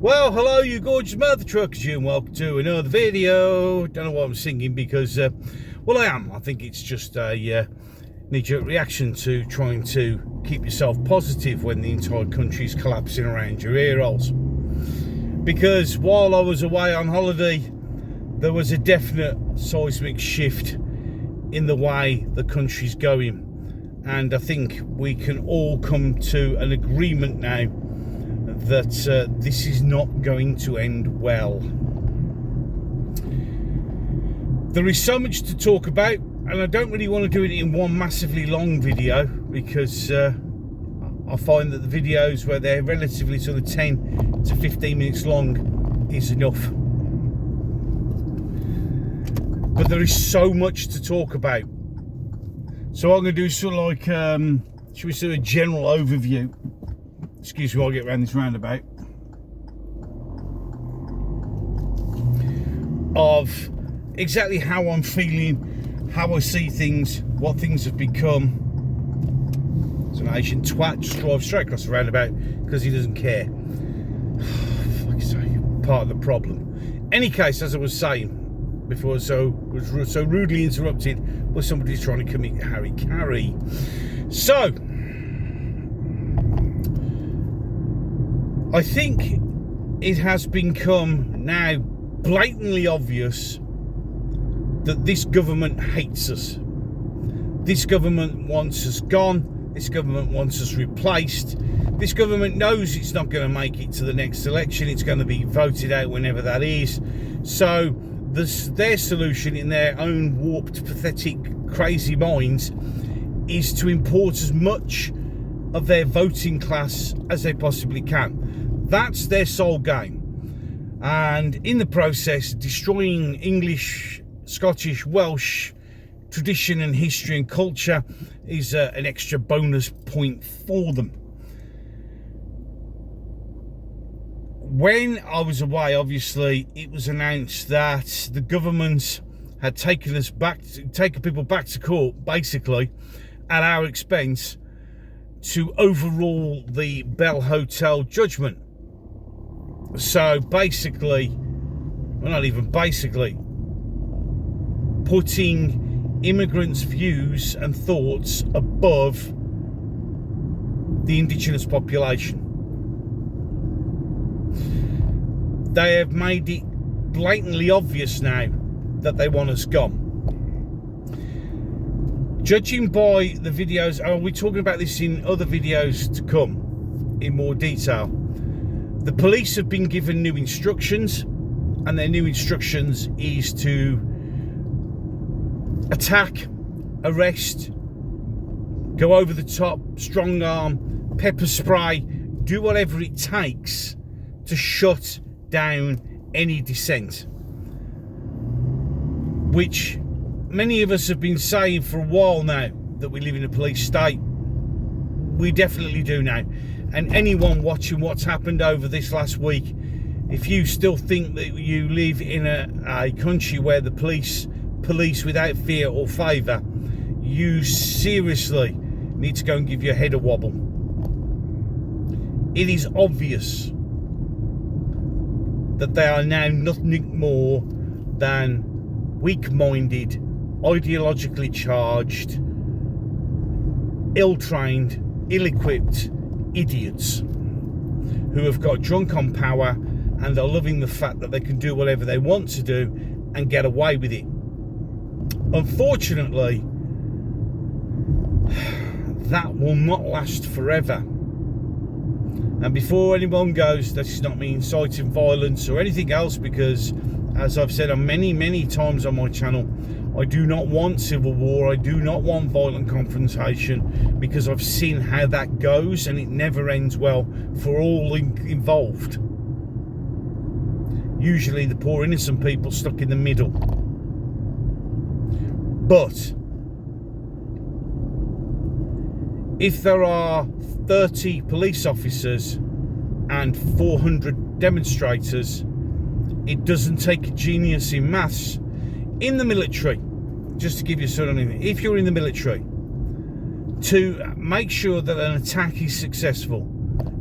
Well, hello, you gorgeous mother truckers, and welcome to another video. Don't know why I'm singing because, well, I am. I think it's just a knee-jerk reaction to trying to keep yourself positive when the entire country's collapsing around your ear holes. Because while I was away on holiday, there was a definite seismic shift in the way the country's going. And I think we can all come to an agreement now that this is not going to end well. There is so much to talk about, and I don't really want to do it in one massively long video because I find that the videos where they're relatively sort of 10 to 15 minutes long is enough. But there is so much to talk about. So I'm going to do sort of like, should we do a general overview? Excuse me while I get around this roundabout. Of exactly how I'm feeling, how I see things, what things have become. So an Asian twat just drives straight across the roundabout because he doesn't care. Fuck's sake, part of the problem. Any case, as I was saying before, was so rudely interrupted by somebody trying to commit harry-carry. So I think it has become now blatantly obvious that this government hates us. This government wants us gone. This government wants us replaced. This government knows it's not going to make it to the next election. It's going to be voted out whenever that is. So their solution in their own warped, pathetic, crazy minds is to import as much of their voting class as they possibly can. That's their sole game, and in the process destroying English, Scottish, Welsh tradition and history and culture is an extra bonus point for them. When I was away, obviously it was announced that the government had taken people back to court, basically at our expense, to overrule the Bell Hotel judgment. So basically, well, not even basically, putting immigrants' views and thoughts above the indigenous population. They have made it blatantly obvious now that they want us gone. Judging by the videos, and I'll be talking about this in other videos to come in more detail, the police have been given new instructions, and their new instructions is to attack, arrest, go over the top, strong arm, pepper spray, do whatever it takes to shut down any dissent. Which many of us have been saying for a while now, that we live in a police state. We definitely do now. And anyone watching what's happened over this last week, if you still think that you live in a country where the police without fear or favour, you seriously need to go and give your head a wobble. It is obvious that they are now nothing more than weak-minded, ideologically charged, ill-trained, ill-equipped idiots who have got drunk on power and are loving the fact that they can do whatever they want to do and get away with it. Unfortunately, that will not last forever. And before anyone goes, this is not me inciting violence or anything else, because as I've said on many times on my channel, I do not want civil war. I do not want violent confrontation, because I've seen how that goes and it never ends well for all involved. Usually the poor innocent people stuck in the middle. But if there are 30 police officers and 400 demonstrators, it doesn't take a genius in maths. In the military, just to give you sort of anything, if you're in the military, to make sure that an attack is successful,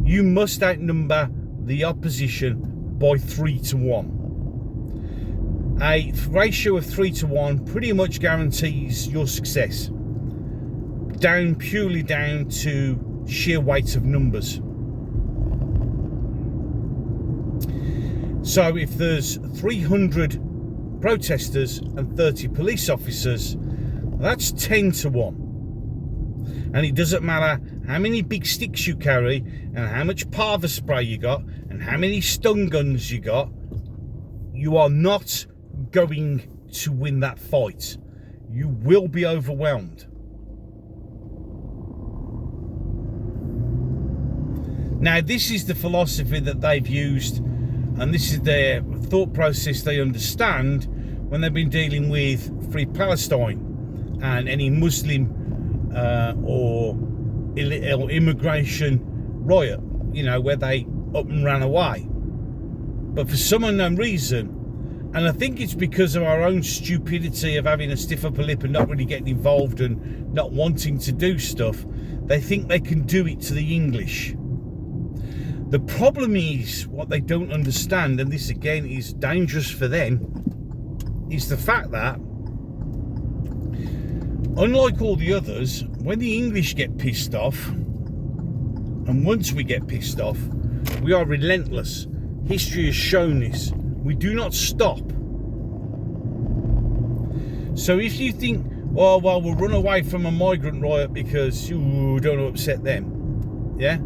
you must outnumber the opposition by 3-1. A ratio of 3-1 pretty much guarantees your success, purely down to sheer weight of numbers. So if there's 300 protesters and 30 police officers, that's 10-1. And it doesn't matter how many big sticks you carry and how much pava spray you got and how many stun guns you got, you are not going to win that fight. You will be overwhelmed. Now, this is the philosophy that they've used, and this is their thought process they understand when they've been dealing with Free Palestine and any Muslim or immigration riot, you know, where they up and ran away. But for some unknown reason, and I think it's because of our own stupidity of having a stiff upper lip and not really getting involved and not wanting to do stuff, they think they can do it to the English. The problem is, what they don't understand, and this again is dangerous for them, is the fact that, unlike all the others, when the English get pissed off, and once we get pissed off, we are relentless. History has shown this. We do not stop. So if you think, well, we'll run away from a migrant riot because you don't want to upset them, yeah?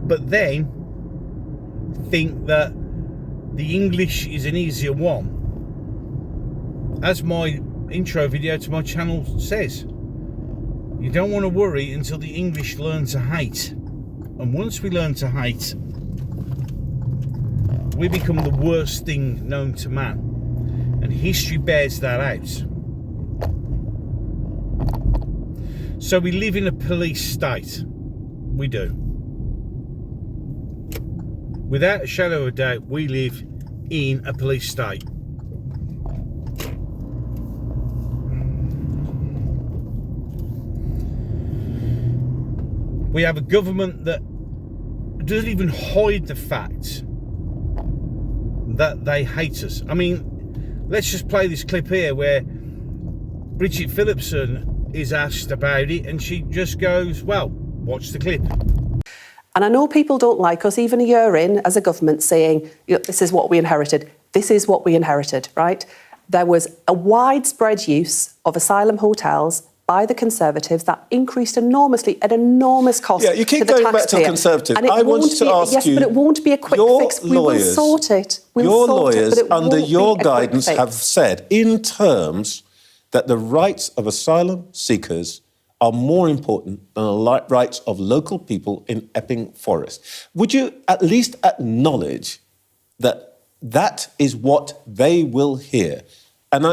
But then think that the English is an easier one. As my intro video to my channel says, you don't want to worry until the English learn to hate. And once we learn to hate, we become the worst thing known to man. And history bears that out. So we live in a police state. We do. Without a shadow of a doubt, we live in a police state. We have a government that doesn't even hide the fact that they hate us. I mean, let's just play this clip here where Bridget Phillipson is asked about it and she just goes, well, watch the clip. And I know people don't like us, even a year in, as a government, saying, this is what we inherited. This is what we inherited, right? There was a widespread use of asylum hotels by the Conservatives that increased enormously at enormous cost to the taxpayer. Yeah, you keep going back to the Conservatives. I wanted to ask you... Yes, but it won't be a quick fix. We will sort it. Your lawyers, under your guidance, have said in terms that the rights of asylum seekers are more important than the rights of local people in Epping Forest. Would you at least acknowledge that that is what they will hear? And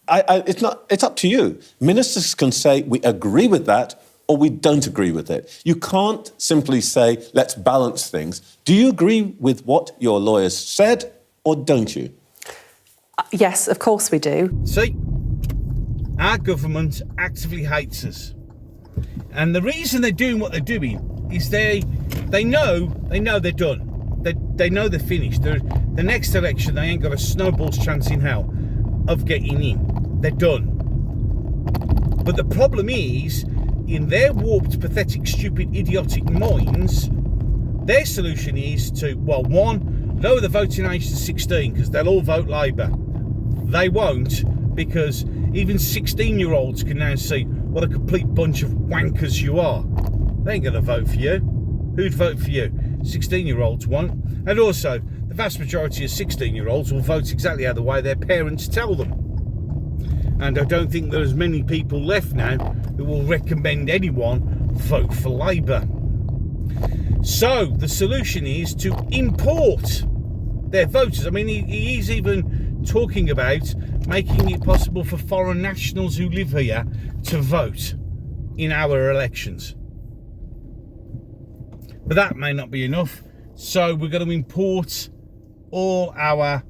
it's up to you. Ministers can say, we agree with that, or we don't agree with it. You can't simply say, let's balance things. Do you agree with what your lawyers said, or don't you? Yes, of course we do. See, our government actively hates us. And the reason they're doing what they're doing is they know they're done. They know they're finished. The next election, they ain't got a snowball's chance in hell of getting in. They're done. But the problem is, in their warped, pathetic, stupid, idiotic minds, their solution is to, well, one, lower the voting age to 16 because they'll all vote Labour. They won't, because even 16-year-olds can now see what a complete bunch of wankers you are. They ain't going to vote for you. Who'd vote for you? 16-year-olds won't. And also, the vast majority of 16-year-olds will vote exactly how the way their parents tell them. And I don't think there's many people left now who will recommend anyone vote for Labour. So the solution is to import their voters. I mean, he is even talking about making it possible for foreign nationals who live here to vote in our elections. But that may not be enough. So we're going to import all our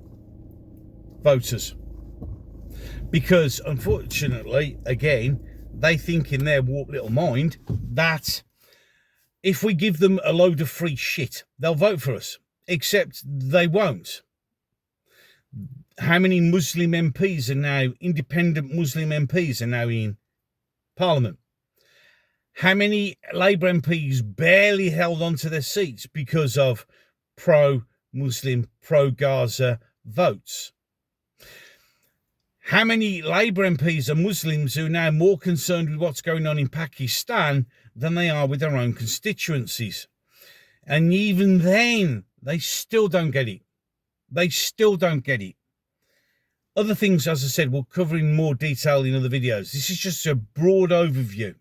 voters. Because, unfortunately, again, they think in their warped little mind that if we give them a load of free shit, they'll vote for us, except they won't. How many Muslim MPs are now, independent Muslim MPs are now in Parliament? How many Labour MPs barely held on to their seats because of pro-Muslim, pro-Gaza votes? How many Labour MPs are Muslims who are now more concerned with what's going on in Pakistan than they are with their own constituencies? And even then, they still don't get it. They still don't get it. Other things, as I said, we'll cover in more detail in other videos. This is just a broad overview.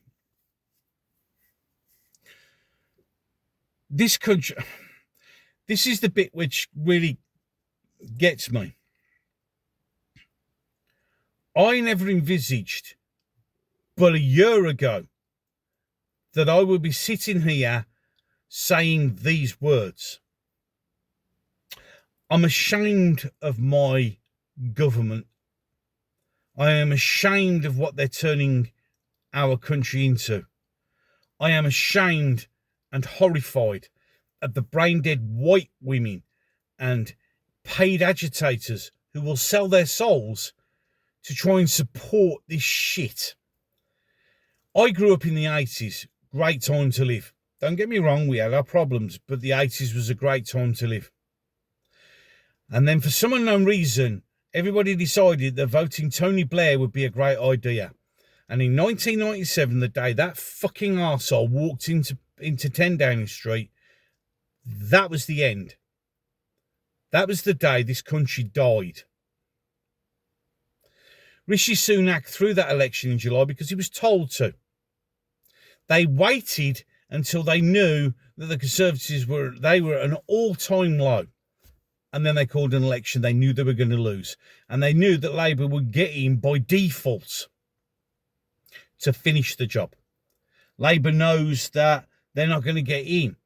This country, this is the bit which really gets me. I never envisaged, but a year ago, that I would be sitting here saying these words. I'm ashamed of my government. I am ashamed of what they're turning our country into. I am ashamed and horrified at the brain-dead white women and paid agitators who will sell their souls to try and support this shit. I grew up in the 80s. Great time to live. Don't get me wrong, we had our problems, but the 80s was a great time to live. And then for some unknown reason, everybody decided that voting Tony Blair would be a great idea. And in 1997, the day that fucking arsehole walked into 10 Downing Street, that was the end. That was the day this country died. Rishi Sunak threw that election in July because he was told to. They waited until they knew that the Conservatives were at an all-time low. And then they called an election they knew they were going to lose. And they knew that Labour would get in by default to finish the job. Labour knows that they're not going to get in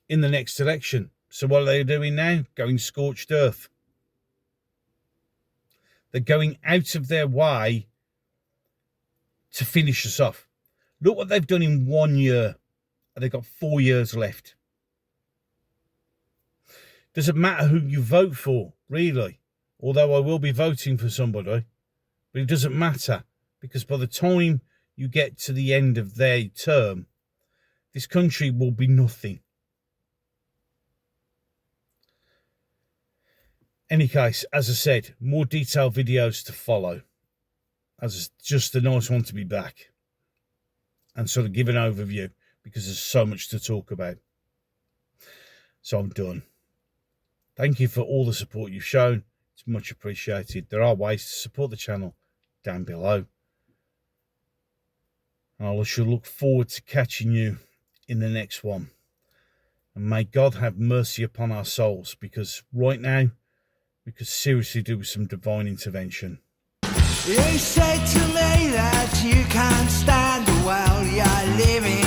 the next election. So what are they doing now? Going scorched earth. They're going out of their way to finish us off. Look what they've done in 1 year. And they've got 4 years left. Doesn't matter who you vote for, really. Although I will be voting for somebody. But it doesn't matter. Because by the time you get to the end of their term, this country will be nothing. Any case, as I said, more detailed videos to follow. As it's just a nice one to be back. And sort of give an overview. Because there's so much to talk about. So I'm done. Thank you for all the support you've shown. It's much appreciated. There are ways to support the channel down below. And I shall look forward to catching you in the next one. And may God have mercy upon our souls, because right now we could seriously do with some divine intervention. You said to me that you can't stand the world you're living